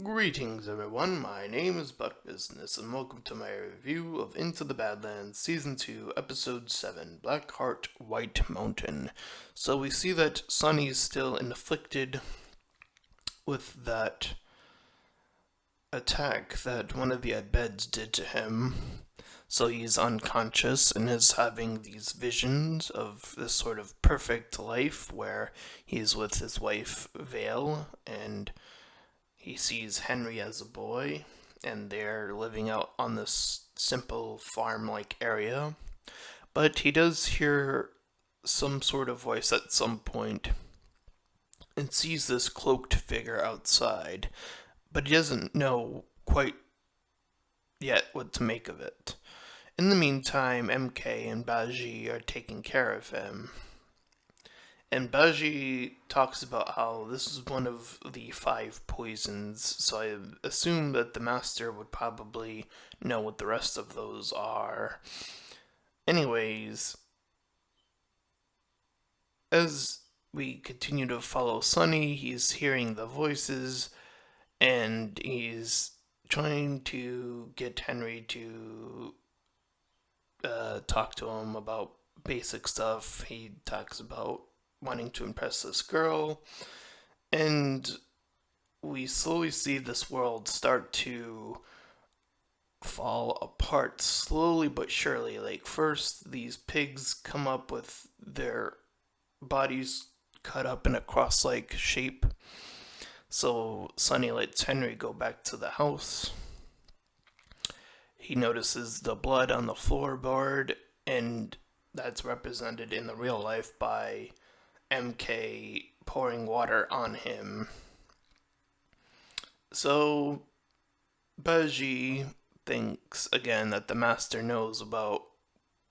Greetings everyone, my name is Buck Business and welcome to my review of Into the Badlands Season 2, Episode 7, Black Heart, White Mountain. So we see that Sunny's still inflicted with that attack that one of the Abeds did to him. So he's unconscious and is having these visions of this sort of perfect life where he's with his wife Vale and he sees Henry as a boy and they're living out on this simple farm-like area. But he does hear some sort of voice at some point and sees this cloaked figure outside, but he doesn't know quite yet what to make of it. In the meantime, MK and Baji are taking care of him. And Baji talks about how this is one of the 5 poisons, so I assume that the master would probably know what the rest of those are. Anyways, as we continue to follow Sunny, he's hearing the voices, and he's trying to get Henry to talk to him about basic stuff. He talks about wanting to impress this girl, and we slowly see this world start to fall apart slowly but surely. Like, first these pigs come up with their bodies cut up in a cross-like shape, so Sunny lets Henry go back to the house. He notices the blood on the floorboard, and that's represented in the real life by MK pouring water on him. So Baji thinks again that the master knows about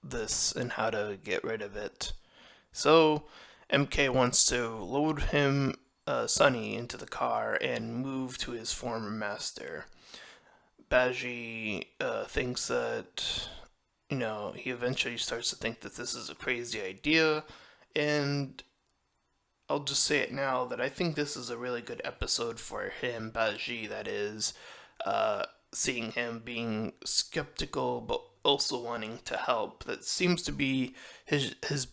this and how to get rid of it. So MK wants to load him, Sunny, into the car and move to his former master. Baji thinks that, he eventually starts to think that this is a crazy idea, and I'll just say it now that I think this is a really good episode for him, Baji, that is, seeing him being skeptical but also wanting to help. That seems to be his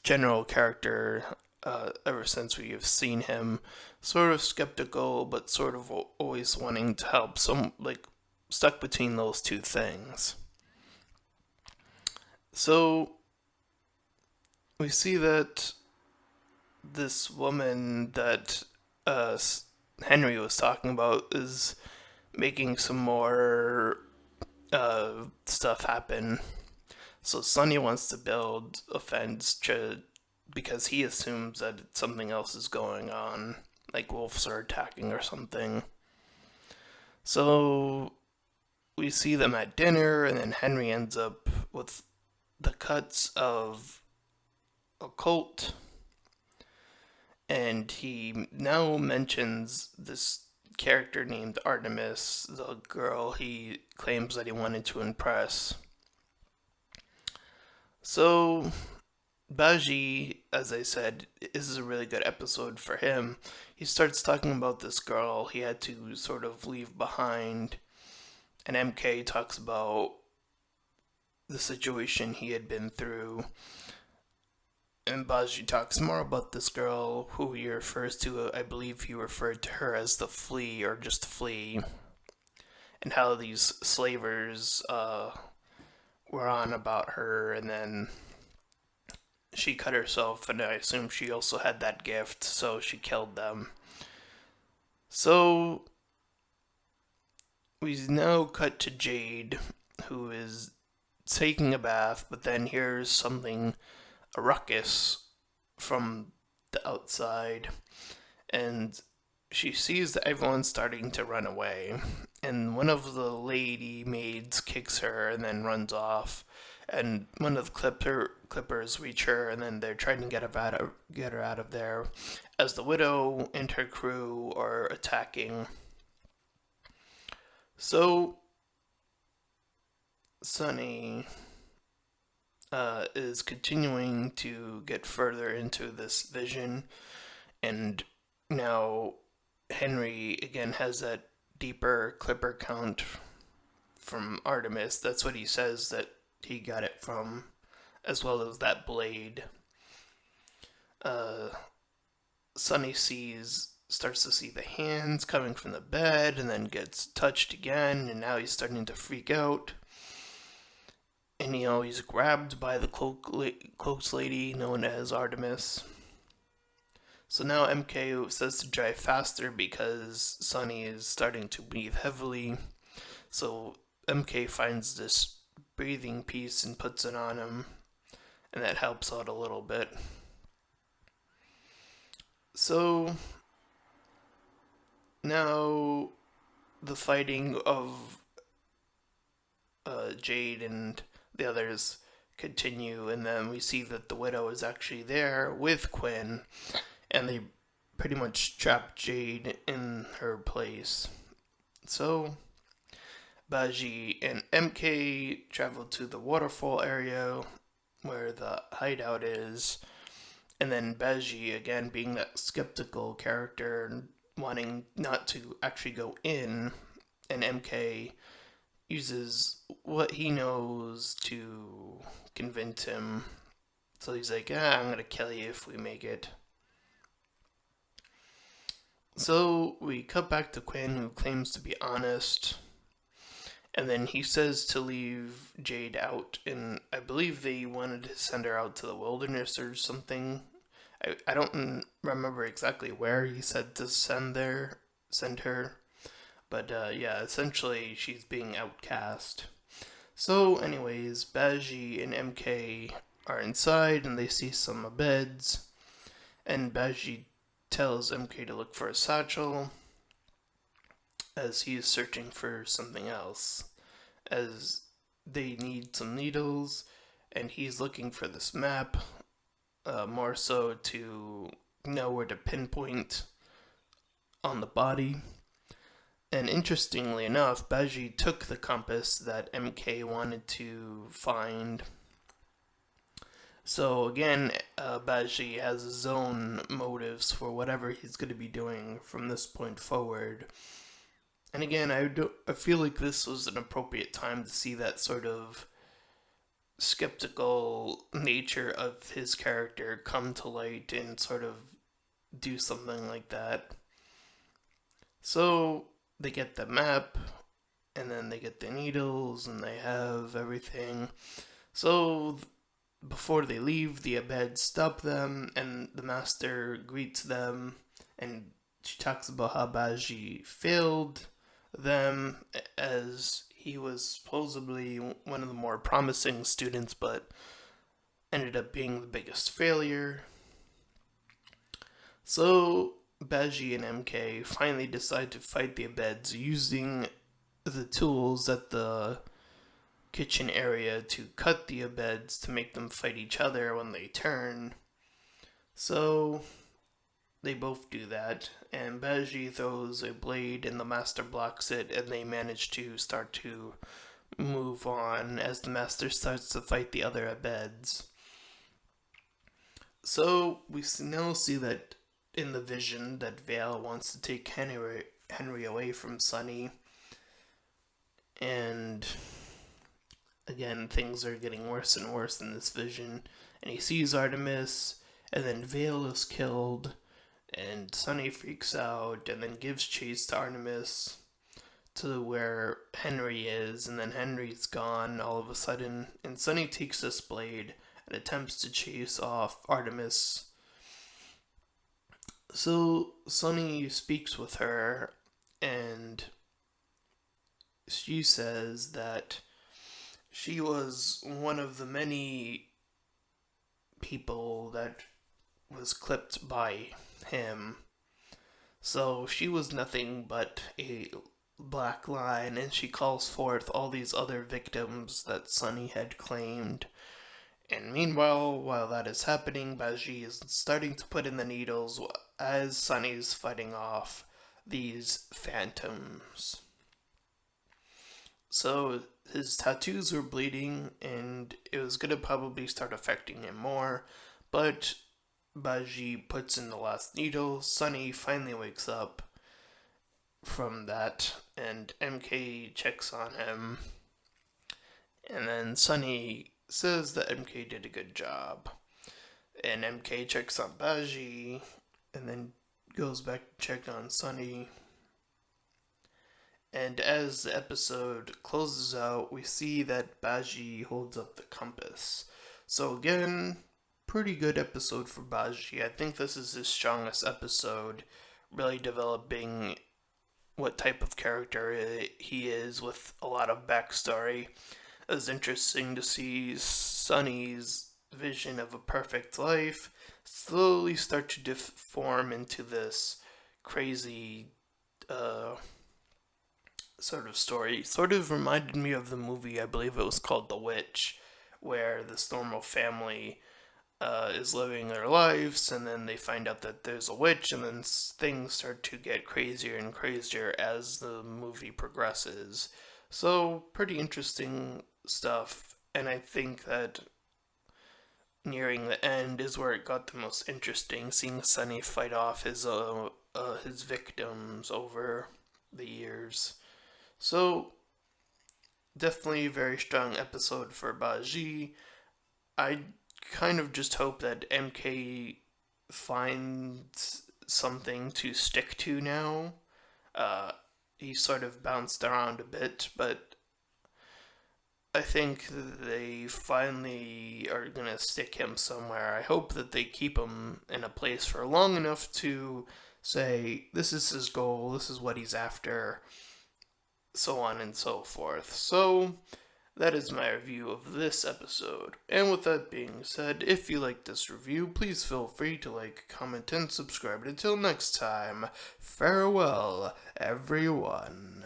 general character ever since we have seen him, sort of skeptical but sort of always wanting to help. So I'm stuck between those two things. So we see that this woman that Henry was talking about is making some more stuff happen. So Sunny wants to build a fence because he assumes that something else is going on, like wolves are attacking or something. So we see them at dinner, and then Henry ends up with the cuts of a cult, and he now mentions this character named Artemis, the girl he claims that he wanted to impress. So Baji, as I said, this is a really good episode for him. He starts talking about this girl he had to sort of leave behind, and MK talks about the situation he had been through. And Baji talks more about this girl who he refers to, I believe he referred to her as the Flea, or just Flea, and how these slavers were on about her, and then she cut herself, and I assume she also had that gift, so she killed them. So we now cut to Jade, who is taking a bath, but then hears a ruckus from the outside, and she sees that everyone's starting to run away, and one of the lady maids kicks her and then runs off, and one of the clippers reach her, and then they're trying to get her out of there, as the widow and her crew are attacking. So Sunny is continuing to get further into this vision, and now Henry again has that deeper clipper count from Artemis. That's what he says that he got it from, as well as that blade. Uh, Sunny starts to see the hands coming from the bed and then gets touched again, and now he's starting to freak out. And he's grabbed by the cloaks lady known as Artemis. So now MK says to drive faster because Sunny is starting to breathe heavily. So MK finds this breathing piece and puts it on him, and that helps out a little bit. So now the fighting of Jade and the others continue, and then we see that the Widow is actually there with Quinn, and they pretty much trap Jade in her place. So Baji and MK travel to the waterfall area where the hideout is, and then Baji, again being that skeptical character and wanting not to actually go in, and MK uses what he knows to convince him. So he's like, I'm gonna kill you if we make it. So we cut back to Quinn, who claims to be honest, and then he says to leave Jade out, and I believe they wanted to send her out to the wilderness or something. I don't remember exactly where he said to send her, but yeah, essentially she's being outcast. So anyways, Baji and MK are inside and they see some beds, and Baji tells MK to look for a satchel as he is searching for something else, as they need some needles, and he's looking for this map, more so to know where to pinpoint on the body. And interestingly enough, Baji took the compass that MK wanted to find. So again, Baji has his own motives for whatever he's going to be doing from this point forward. And again, I feel like this was an appropriate time to see that sort of skeptical nature of his character come to light and sort of do something like that. So they get the map, and then they get the needles, and they have everything. So before they leave, the Abeds stop them, and the master greets them, and she talks about how Baji failed them, as he was supposedly one of the more promising students, but ended up being the biggest failure. So Baji and MK finally decide to fight the Abeds using the tools at the kitchen area to cut the Abeds to make them fight each other when they turn. So they both do that, and Baji throws a blade and the master blocks it, and they manage to start to move on as the master starts to fight the other Abeds. So we now see that in the vision that Vale wants to take Henry away from Sunny, and again things are getting worse and worse in this vision, and he sees Artemis, and then Vale is killed, and Sunny freaks out and then gives chase to Artemis to where Henry is, and then Henry's gone all of a sudden, and Sunny takes this blade and attempts to chase off Artemis. So Sunny speaks with her, and she says that she was one of the many people that was clipped by him. So she was nothing but a black line, and she calls forth all these other victims that Sunny had claimed. And meanwhile, while that is happening, Baji is starting to put in the needles as Sunny's fighting off these phantoms. So his tattoos were bleeding, and it was going to probably start affecting him more, but Baji puts in the last needle. Sunny finally wakes up from that, and MK checks on him, and then Sunny says that MK did a good job. And MK checks on Baji, and then goes back to check on Sunny. And as the episode closes out, we see that Baji holds up the compass. So again, pretty good episode for Baji. I think this is his strongest episode, really developing what type of character he is with a lot of backstory. It was interesting to see Sunny's vision of a perfect life slowly start to form into this crazy sort of story. Sort of reminded me of the movie, I believe it was called The Witch, where this normal family is living their lives, and then they find out that there's a witch, and then things start to get crazier and crazier as the movie progresses. So, pretty interesting stuff, and I think that nearing the end is where it got the most interesting, seeing Sunny fight off his victims over the years. So, definitely a very strong episode for Baji. I kind of just hope that MK finds something to stick to now. He sort of bounced around a bit, but I think they finally are going to stick him somewhere. I hope that they keep him in a place for long enough to say, this is his goal, this is what he's after, so on and so forth. So, that is my review of this episode. And with that being said, if you liked this review, please feel free to like, comment, and subscribe. And until next time, farewell, everyone.